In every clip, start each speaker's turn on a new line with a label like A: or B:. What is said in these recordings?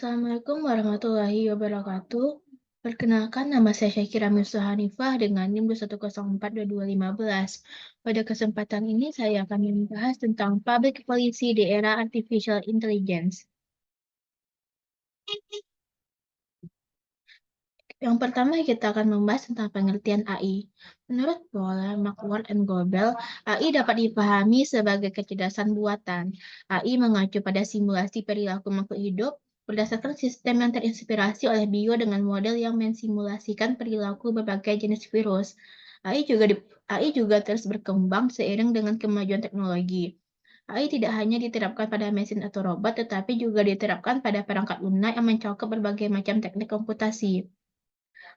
A: Assalamualaikum warahmatullahi wabarakatuh. Perkenalkan, nama saya Syakira Mirza Hanifah dengan NIM 2104215. Pada kesempatan ini saya akan membahas tentang public policy di era artificial intelligence. Yang pertama, kita akan membahas tentang pengertian AI. Menurut Paul McWhorter dan Goebel, AI dapat dipahami sebagai kecerdasan buatan. AI mengacu pada simulasi perilaku makhluk hidup berdasarkan sistem yang terinspirasi oleh bio dengan model yang mensimulasikan perilaku berbagai jenis virus. AI juga terus berkembang seiring dengan kemajuan teknologi. AI tidak hanya diterapkan pada mesin atau robot, tetapi juga diterapkan pada perangkat lunak yang mencakup berbagai macam teknik komputasi.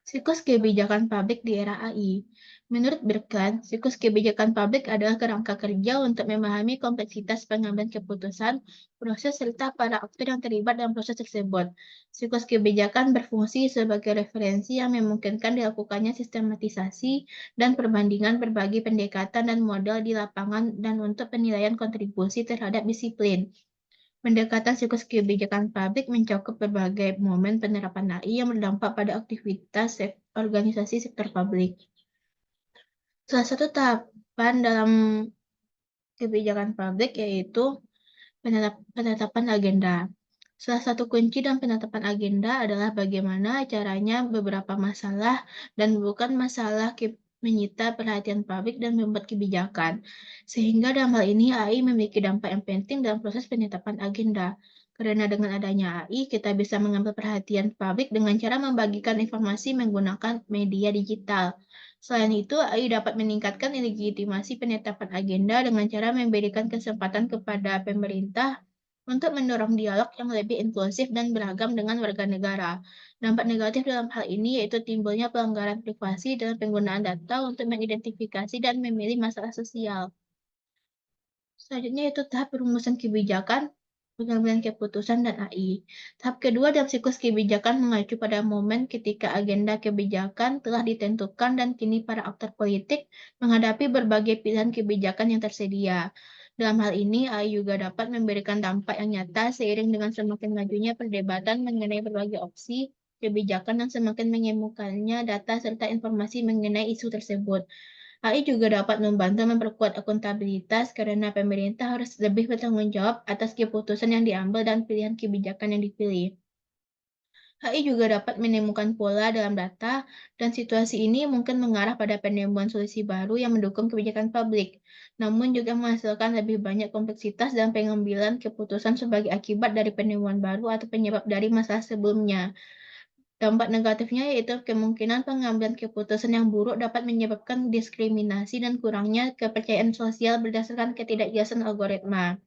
A: Siklus kebijakan publik di era AI. Menurut Berklan, siklus kebijakan publik adalah kerangka kerja untuk memahami kompleksitas pengambilan keputusan, proses serta para aktor yang terlibat dalam proses tersebut. Siklus kebijakan berfungsi sebagai referensi yang memungkinkan dilakukannya sistematisasi dan perbandingan berbagai pendekatan dan model di lapangan dan untuk penilaian kontribusi terhadap disiplin. Pendekatan siklus kebijakan publik mencakup berbagai momen penerapan AI yang berdampak pada aktivitas organisasi sektor publik. Salah satu tahapan dalam kebijakan publik yaitu penetapan agenda. Salah satu kunci dalam penetapan agenda adalah bagaimana caranya beberapa masalah dan bukan masalah menyita perhatian publik dan membuat kebijakan. Sehingga dalam hal ini AI memiliki dampak yang penting dalam proses penetapan agenda. Karena dengan adanya AI, kita bisa mengambil perhatian publik dengan cara membagikan informasi menggunakan media digital. Selain itu, AI dapat meningkatkan legitimasi penetapan agenda dengan cara memberikan kesempatan kepada pemerintah untuk mendorong dialog yang lebih inklusif dan beragam dengan warga negara. Dampak negatif dalam hal ini yaitu timbulnya pelanggaran privasi dalam penggunaan data untuk mengidentifikasi dan memilih masalah sosial. Selanjutnya itu tahap perumusan kebijakan, pengambilan keputusan, dan AI. Tahap kedua dalam siklus kebijakan mengacu pada momen ketika agenda kebijakan telah ditentukan dan kini para aktor politik menghadapi berbagai pilihan kebijakan yang tersedia. Dalam hal ini, AI juga dapat memberikan dampak yang nyata seiring dengan semakin majunya perdebatan mengenai berbagai opsi kebijakan dan semakin mengemukannya data serta informasi mengenai isu tersebut. AI juga dapat membantu memperkuat akuntabilitas karena pemerintah harus lebih bertanggung jawab atas keputusan yang diambil dan pilihan kebijakan yang dipilih. AI juga dapat menemukan pola dalam data, dan situasi ini mungkin mengarah pada penemuan solusi baru yang mendukung kebijakan publik, namun juga menghasilkan lebih banyak kompleksitas dan pengambilan keputusan sebagai akibat dari penemuan baru atau penyebab dari masalah sebelumnya. Dampak negatifnya yaitu kemungkinan pengambilan keputusan yang buruk dapat menyebabkan diskriminasi dan kurangnya kepercayaan sosial berdasarkan ketidakjelasan algoritma.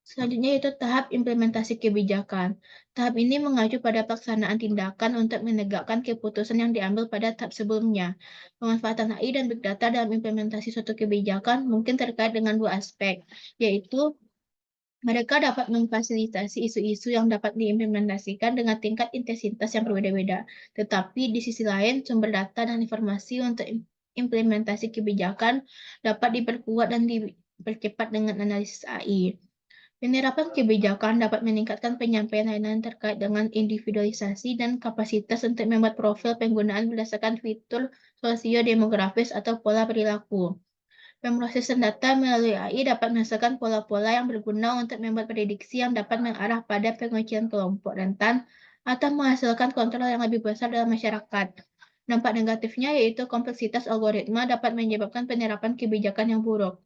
A: Selanjutnya itu tahap implementasi kebijakan. Tahap ini mengacu pada pelaksanaan tindakan untuk menegakkan keputusan yang diambil pada tahap sebelumnya. Pemanfaatan AI dan Big Data dalam implementasi suatu kebijakan mungkin terkait dengan dua aspek, yaitu mereka dapat memfasilitasi isu-isu yang dapat diimplementasikan dengan tingkat intensitas yang berbeda-beda. Tetapi di sisi lain, sumber data dan informasi untuk implementasi kebijakan dapat diperkuat dan dipercepat dengan analisis AI. Penerapan kebijakan dapat meningkatkan penyampaian layanan terkait dengan individualisasi dan kapasitas untuk membuat profil penggunaan berdasarkan fitur sosio-demografis atau pola perilaku. Pemrosesan data melalui AI dapat menghasilkan pola-pola yang berguna untuk membuat prediksi yang dapat mengarah pada penguncian kelompok rentan atau menghasilkan kontrol yang lebih besar dalam masyarakat. Dampak negatifnya yaitu kompleksitas algoritma dapat menyebabkan penerapan kebijakan yang buruk.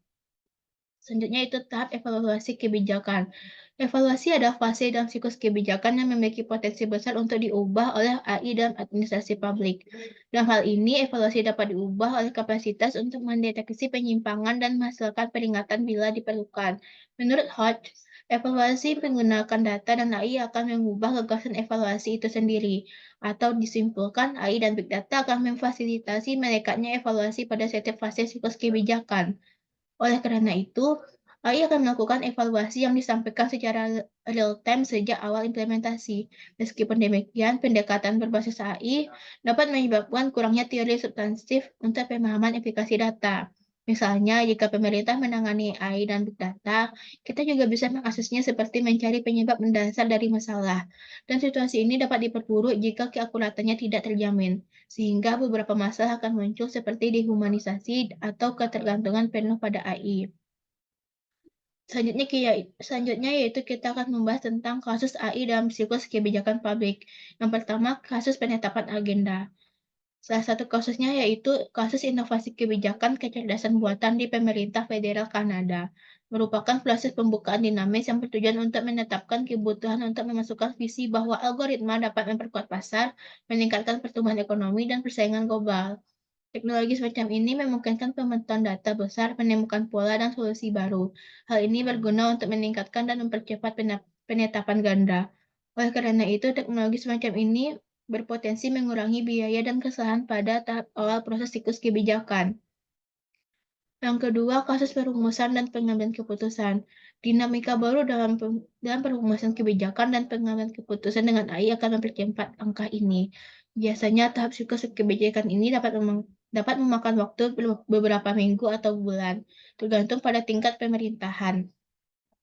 A: Selanjutnya itu tahap evaluasi kebijakan. Evaluasi adalah fase dalam siklus kebijakan yang memiliki potensi besar untuk diubah oleh AI dalam administrasi publik. Dalam hal ini, evaluasi dapat diubah oleh kapasitas untuk mendeteksi penyimpangan dan menghasilkan peringatan bila diperlukan. Menurut Hodge, evaluasi menggunakan data dan AI akan mengubah gagasan evaluasi itu sendiri. Atau disimpulkan, AI dan Big Data akan memfasilitasi melekatnya evaluasi pada setiap fase siklus kebijakan. Oleh karena itu, AI akan melakukan evaluasi yang disampaikan secara real-time sejak awal implementasi. Meskipun demikian, pendekatan berbasis AI dapat menyebabkan kurangnya teori substantif untuk pemahaman aplikasi data. Misalnya, jika pemerintah menangani AI dan Big Data, kita juga bisa mengaksesnya seperti mencari penyebab mendasar dari masalah. Dan situasi ini dapat diperburuk jika keakuratannya tidak terjamin, sehingga beberapa masalah akan muncul seperti dehumanisasi atau ketergantungan penuh pada AI. Selanjutnya yaitu kita akan membahas tentang kasus AI dalam siklus kebijakan publik. Yang pertama, kasus penetapan agenda. Salah satu kasusnya yaitu kasus inovasi kebijakan kecerdasan buatan di pemerintah federal Kanada. Merupakan proses pembukaan dinamis yang bertujuan untuk menetapkan kebutuhan untuk memasukkan visi bahwa algoritma dapat memperkuat pasar, meningkatkan pertumbuhan ekonomi, dan persaingan global. Teknologi semacam ini memungkinkan pemantauan data besar, menemukan pola dan solusi baru. Hal ini berguna untuk meningkatkan dan mempercepat penetapan ganda. Oleh karena itu, teknologi semacam ini berpotensi mengurangi biaya dan kesalahan pada tahap awal proses siklus kebijakan. Yang kedua, kasus perumusan dan pengambilan keputusan. Dinamika baru dalam perumusan kebijakan dan pengambilan keputusan dengan AI akan mempercepat angka ini. Biasanya tahap siklus kebijakan ini dapat memakan waktu beberapa minggu atau bulan, tergantung pada tingkat pemerintahan.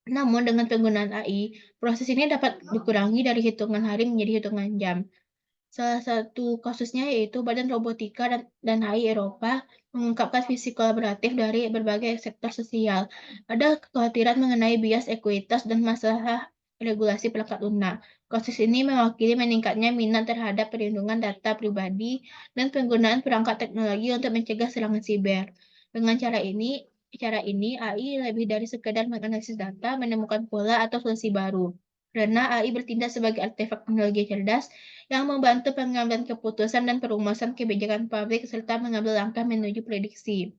A: Namun dengan penggunaan AI, proses ini dapat dikurangi dari hitungan hari menjadi hitungan jam. Salah satu kasusnya yaitu Badan Robotika dan AI Eropa mengungkapkan visi kolaboratif dari berbagai sektor sosial. Ada kekhawatiran mengenai bias ekuitas dan masalah regulasi perangkat lunak. Kasus ini mewakili meningkatnya minat terhadap perlindungan data pribadi dan penggunaan perangkat teknologi untuk mencegah serangan siber. Dengan cara ini AI lebih dari sekedar menganalisis data, menemukan pola atau solusi baru. Karena AI bertindak sebagai artefak teknologi cerdas yang membantu pengambilan keputusan dan perumusan kebijakan publik serta mengambil langkah menuju prediksi.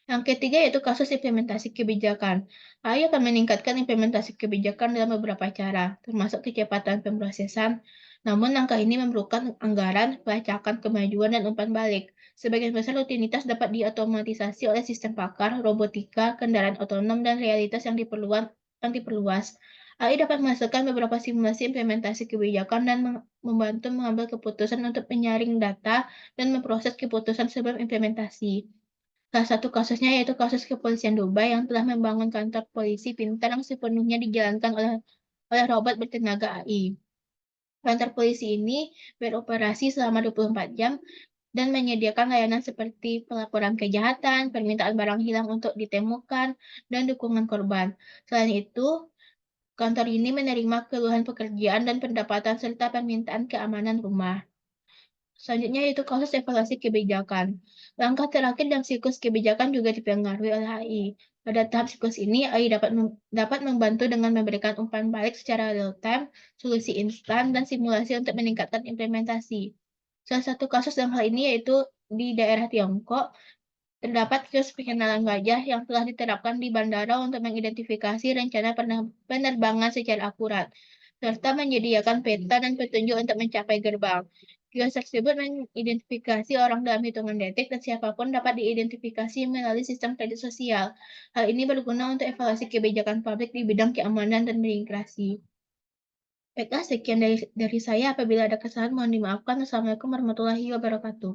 A: Yang ketiga yaitu kasus implementasi kebijakan. AI akan meningkatkan implementasi kebijakan dalam beberapa cara, termasuk kecepatan pemrosesan. Namun langkah ini memerlukan anggaran, pelacakan kemajuan, dan umpan balik. Sebagian besar rutinitas dapat diotomatisasi oleh sistem pakar, robotika, kendaraan otonom, dan realitas yang diperluas. AI dapat menghasilkan beberapa simulasi implementasi kebijakan dan membantu mengambil keputusan untuk menyaring data dan memproses keputusan sebelum implementasi. Salah satu kasusnya yaitu kasus kepolisian Dubai yang telah membangun kantor polisi pintar yang sepenuhnya dijalankan oleh robot bertenaga AI. Kantor polisi ini beroperasi selama 24 jam dan menyediakan layanan seperti pelaporan kejahatan, permintaan barang hilang untuk ditemukan, dan dukungan korban. Selain itu, kantor ini menerima keluhan pekerjaan dan pendapatan serta permintaan keamanan rumah. Selanjutnya yaitu kasus evaluasi kebijakan. Langkah terakhir dalam siklus kebijakan juga dipengaruhi oleh AI. Pada tahap siklus ini, AI dapat membantu dengan memberikan umpan balik secara real-time, solusi instan, dan simulasi untuk meningkatkan implementasi. Salah satu kasus dalam hal ini yaitu di daerah Tiongkok, terdapat kios pengenalan wajah yang telah diterapkan di bandara untuk mengidentifikasi rencana penerbangan secara akurat, serta menyediakan peta dan petunjuk untuk mencapai gerbang. Kios tersebut mengidentifikasi orang dalam hitungan detik dan siapapun dapat diidentifikasi melalui sistem kredit sosial. Hal ini berguna untuk evaluasi kebijakan publik di bidang keamanan dan migrasi. Baiklah, sekian dari saya. Apabila ada kesalahan, mohon dimaafkan. Wassalamualaikum warahmatullahi wabarakatuh.